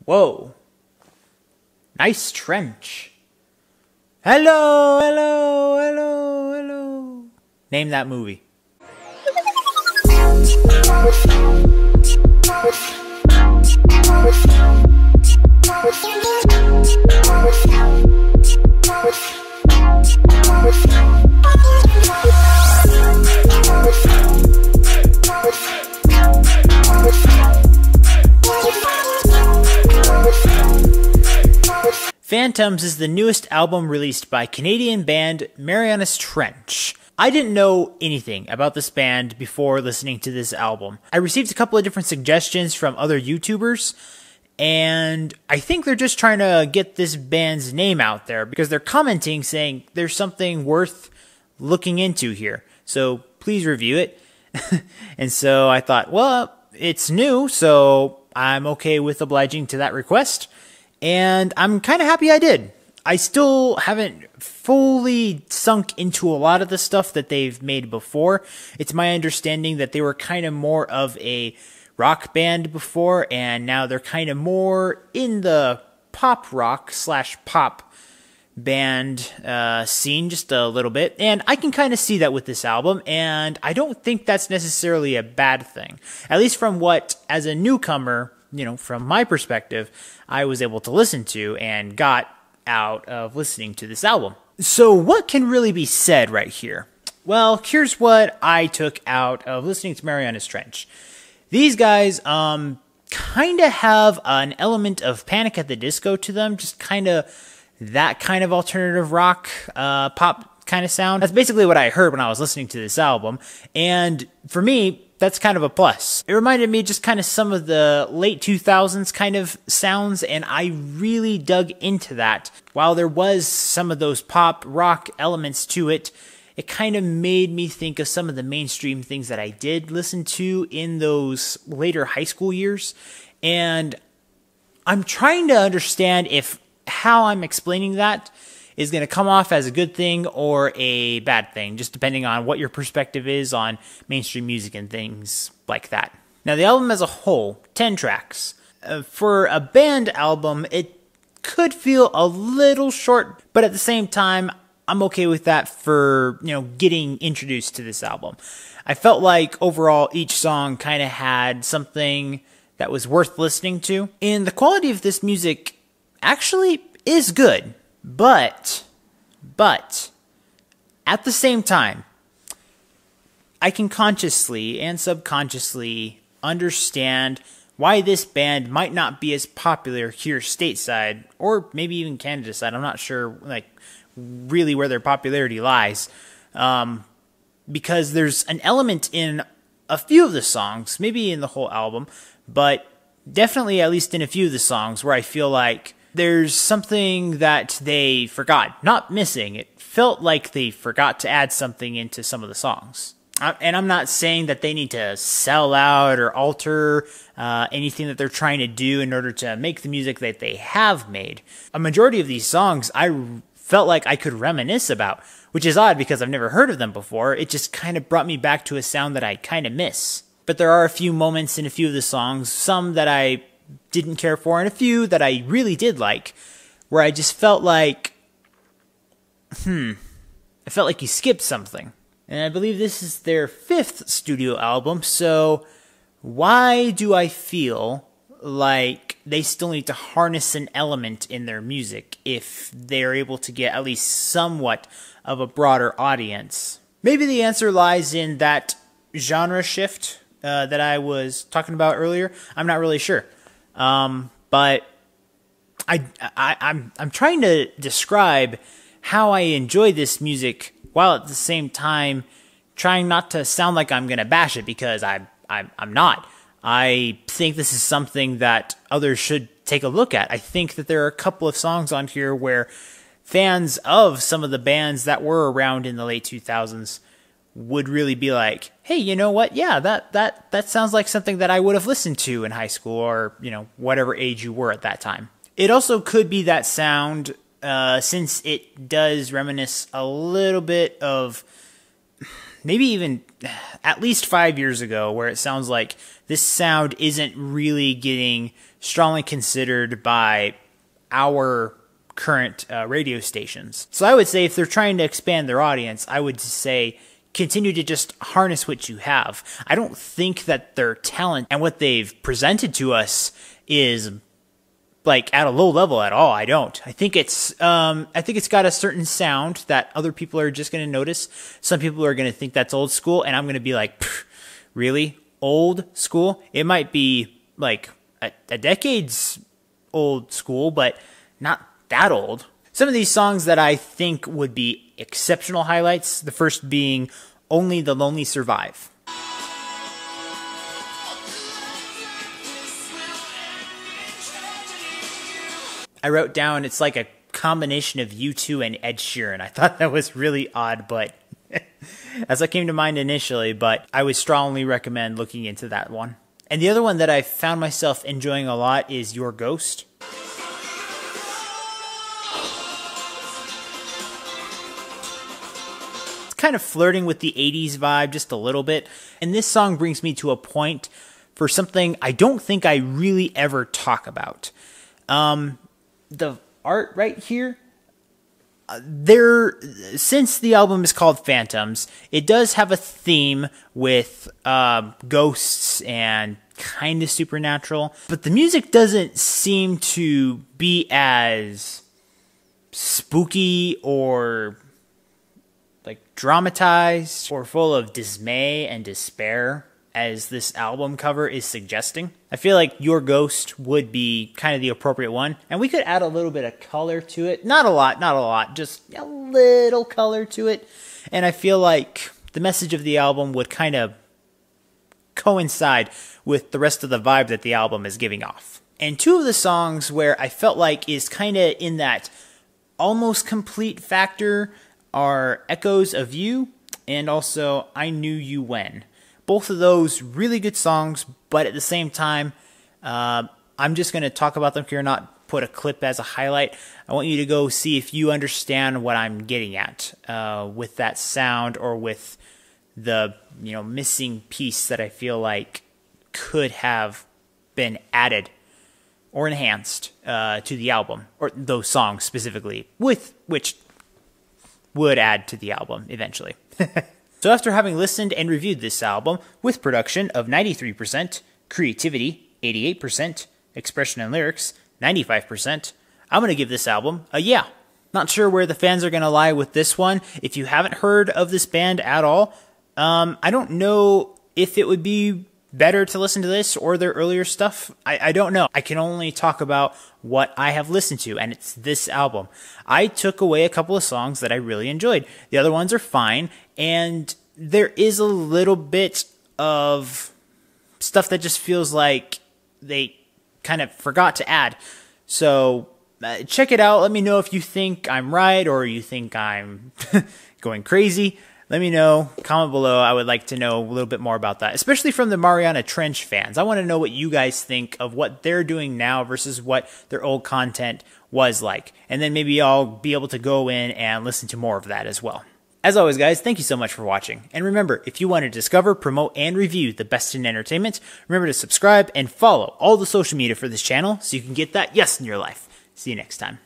Whoa. Nice trench. Hello, hello, hello, hello. Name that movie. Phantoms is the newest album released by Canadian band Marianas Trench. I didn't know anything about this band before listening to this album. I received a couple of different suggestions from other YouTubers, and I think they're just trying to get this band's name out there because they're commenting saying there's something worth looking into here. So please review it. And so I thought, well, it's new, so I'm okay with obliging to that request. And I'm kind of happy I did. I still haven't fully sunk into a lot of the stuff that they've made before. It's my understanding that they were kind of more of a rock band before, and now they're kind of more in the pop rock / pop band scene just a little bit. And I can kind of see that with this album, and I don't think that's necessarily a bad thing. At least from what, as a newcomer, from my perspective, I was able to listen to and got out of listening to this album. So what can really be said right here? Well, here's what I took out of listening to Marianas Trench. These guys kind of have an element of Panic at the Disco to them, just kind of that kind of alternative rock, pop kind of sound. That's basically what I heard when I was listening to this album, and for me, that's kind of a plus. It reminded me just kind of some of the late 2000s kind of sounds, and I really dug into that. While there was some of those pop rock elements to it, it kind of made me think of some of the mainstream things that I did listen to in those later high school years. And I'm trying to understand if how I'm explaining that is going to come off as a good thing or a bad thing, just depending on what your perspective is on mainstream music and things like that. Now, the album as a whole, 10 tracks. For a band album, it could feel a little short, but at the same time, I'm okay with that for, getting introduced to this album. I felt like overall each song kind of had something that was worth listening to, and the quality of this music actually is good. But, at the same time, I can consciously and subconsciously understand why this band might not be as popular here stateside, or maybe even Canada side. I'm not sure, really where their popularity lies. Because there's an element in a few of the songs, maybe in the whole album, but definitely at least in a few of the songs where I feel like there's something that they forgot. Not missing. It felt like they forgot to add something into some of the songs. And I'm not saying that they need to sell out or alter anything that they're trying to do in order to make the music that they have made. A majority of these songs I felt like I could reminisce about, which is odd because I've never heard of them before. It just kind of brought me back to a sound that I kind of miss. But there are a few moments in a few of the songs, some that I didn't care for, and a few that I really did like, where I just felt like, I felt like you skipped something. And I believe this is their 5th studio album, so why do I feel like they still need to harness an element in their music if they're able to get at least somewhat of a broader audience? Maybe the answer lies in that genre shift that I was talking about earlier. I'm not really sure. But I'm trying to describe how I enjoy this music while at the same time trying not to sound like I'm gonna bash it, because I'm not. I think this is something that others should take a look at. I think that there are a couple of songs on here where fans of some of the bands that were around in the late 2000s would really be like, hey, you know what? Yeah, that sounds like something that I would have listened to in high school, or, whatever age you were at that time. It also could be that sound, since it does reminisce a little bit of maybe even at least 5 years ago, where it sounds like this sound isn't really getting strongly considered by our current radio stations. So I would say if they're trying to expand their audience, I would say continue to just harness what you have. I don't think that their talent and what they've presented to us is like at a low level at all. I don't. I think it's got a certain sound that other people are just going to notice. Some people are going to think that's old school, and I'm going to be like, really? Old school? It might be like a decade's old school, but not that old. Some of these songs that I think would be exceptional highlights, the first being Only the Lonely Survive. I wrote down it's like a combination of U2 and Ed Sheeran. I thought that was really odd, but as that came to mind initially, but I would strongly recommend looking into that one. And the other one that I found myself enjoying a lot is Your Ghost. It's kind of flirting with the 80s vibe just a little bit. And this song brings me to a point for something I don't think I really ever talk about. The art right here, since the album is called Phantoms, it does have a theme with ghosts and kind of supernatural, but the music doesn't seem to be as spooky or like dramatized or full of dismay and despair as this album cover is suggesting. I feel like Your Ghost would be kind of the appropriate one, and we could add a little bit of color to it. Not a lot, just a little color to it. And I feel like the message of the album would kind of coincide with the rest of the vibe that the album is giving off. And two of the songs where I felt like is kind of in that almost complete factor are Echoes of You and also I Knew You When. Both of those really good songs, but at the same time, I'm just going to talk about them here, not put a clip as a highlight. I want you to go see if you understand what I'm getting at with that sound or with the missing piece that I feel like could have been added or enhanced to the album, or those songs specifically, with which would add to the album eventually. So after having listened and reviewed this album with production of 93%, creativity 88%, expression and lyrics 95%, I'm going to give this album a yeah. Not sure where the fans are going to lie with this one. If you haven't heard of this band at all, I don't know if it would be better to listen to this or their earlier stuff. I don't know. I can only talk about what I have listened to, and it's this album. I took away a couple of songs that I really enjoyed. The other ones are fine, and there is a little bit of stuff that just feels like they kind of forgot to add. So check it out. Let me know if you think I'm right or you think I'm going crazy. Let me know. Comment below. I would like to know a little bit more about that, especially from the Mariana Trench fans. I want to know what you guys think of what they're doing now versus what their old content was like. And then maybe I'll be able to go in and listen to more of that as well. As always, guys, thank you so much for watching. And remember, if you want to discover, promote, and review the best in entertainment, remember to subscribe and follow all the social media for this channel so you can get that yes in your life. See you next time.